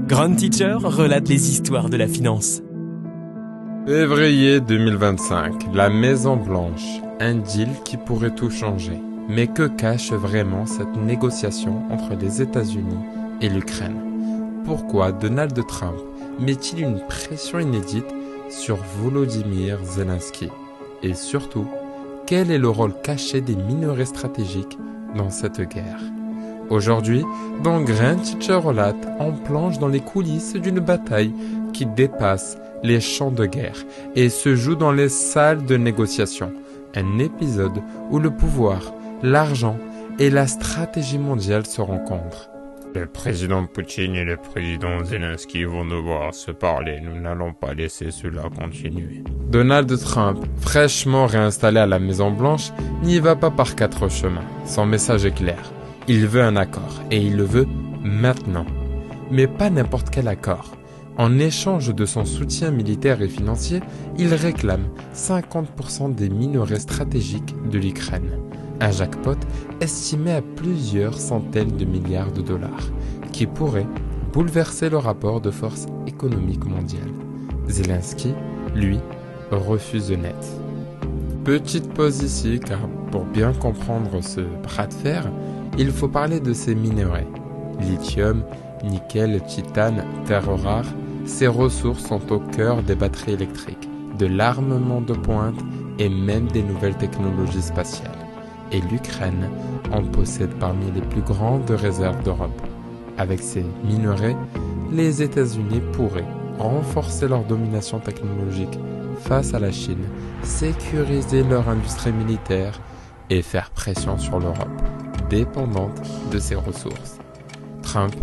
Grand Teacher relate les histoires de la finance. Février 2025, la Maison Blanche, un deal qui pourrait tout changer. Mais que cache vraiment cette négociation entre les États-Unis et l'Ukraine? Pourquoi Donald Trump met-il une pression inédite sur Volodymyr Zelensky? Et surtout, quel est le rôle caché des minerais stratégiques dans cette guerre? Aujourd'hui, dans Grand Teacher Relate, on plonge dans les coulisses d'une bataille qui dépasse les champs de guerre et se joue dans les salles de négociation. Un épisode où le pouvoir, l'argent et la stratégie mondiale se rencontrent. Le président Poutine et le président Zelensky vont devoir se parler. Nous n'allons pas laisser cela continuer. Donald Trump, fraîchement réinstallé à la Maison Blanche, n'y va pas par quatre chemins. Son message est clair. Il veut un accord, et il le veut maintenant. Mais pas n'importe quel accord. En échange de son soutien militaire et financier, il réclame 50% des minerais stratégiques de l'Ukraine. Un jackpot estimé à plusieurs centaines de milliards de dollars, qui pourrait bouleverser le rapport de force économique mondial. Zelensky, lui, refuse net. Petite pause ici, car pour bien comprendre ce bras de fer, il faut parler de ces minerais. Lithium, nickel, titane, terres rares, ces ressources sont au cœur des batteries électriques, de l'armement de pointe et même des nouvelles technologies spatiales. Et l'Ukraine en possède parmi les plus grandes réserves d'Europe. Avec ces minerais, les États-Unis pourraient renforcer leur domination technologique face à la Chine, sécuriser leur industrie militaire et faire pression sur l'Europe, dépendante de ses ressources. Trump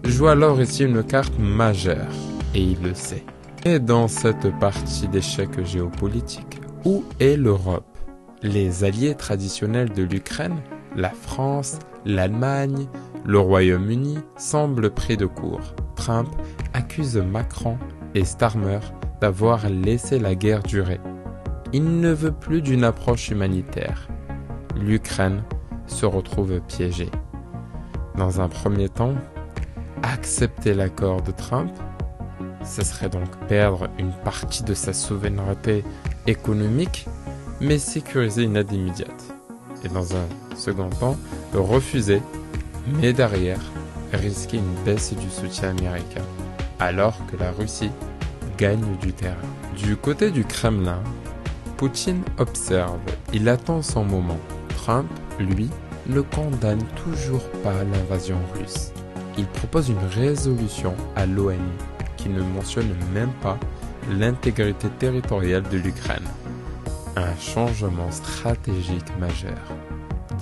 joue alors ici une carte majeure, et il le sait. Et dans cette partie d'échecs géopolitiques, où est l'Europe? Les alliés traditionnels de l'Ukraine, la France, l'Allemagne, le Royaume-Uni, semblent pris de court. Trump accuse Macron et Starmer d'avoir laissé la guerre durer. Il ne veut plus d'une approche humanitaire. L'Ukraine se retrouve piégée. Dans un premier temps, accepter l'accord de Trump, ce serait donc perdre une partie de sa souveraineté économique, mais sécuriser une aide immédiate. Et dans un second temps, le refuser, mais derrière, risquer une baisse du soutien américain, alors que la Russie gagne du terrain. Du côté du Kremlin, Poutine observe, il attend son moment. Trump, lui, ne condamne toujours pas l'invasion russe. Il propose une résolution à l'ONU qui ne mentionne même pas l'intégrité territoriale de l'Ukraine. Un changement stratégique majeur.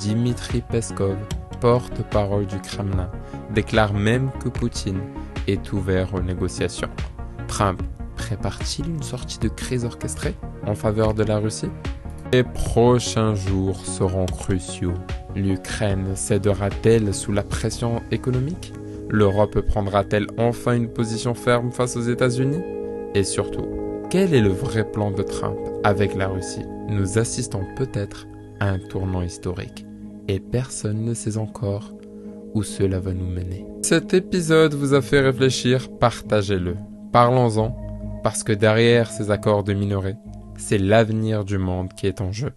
Dmitri Peskov, porte-parole du Kremlin, déclare même que Poutine est ouvert aux négociations. Trump prépare-t-il une sortie de crise orchestrée en faveur de la Russie? Les prochains jours seront cruciaux. L'Ukraine cédera-t-elle sous la pression économique? L'Europe prendra-t-elle enfin une position ferme face aux États-Unis? Et surtout, quel est le vrai plan de Trump avec la Russie? Nous assistons peut-être à un tournant historique. Et personne ne sait encore où cela va nous mener. Cet épisode vous a fait réfléchir, partagez-le. Parlons-en, parce que derrière ces accords de minerais, c'est l'avenir du monde qui est en jeu.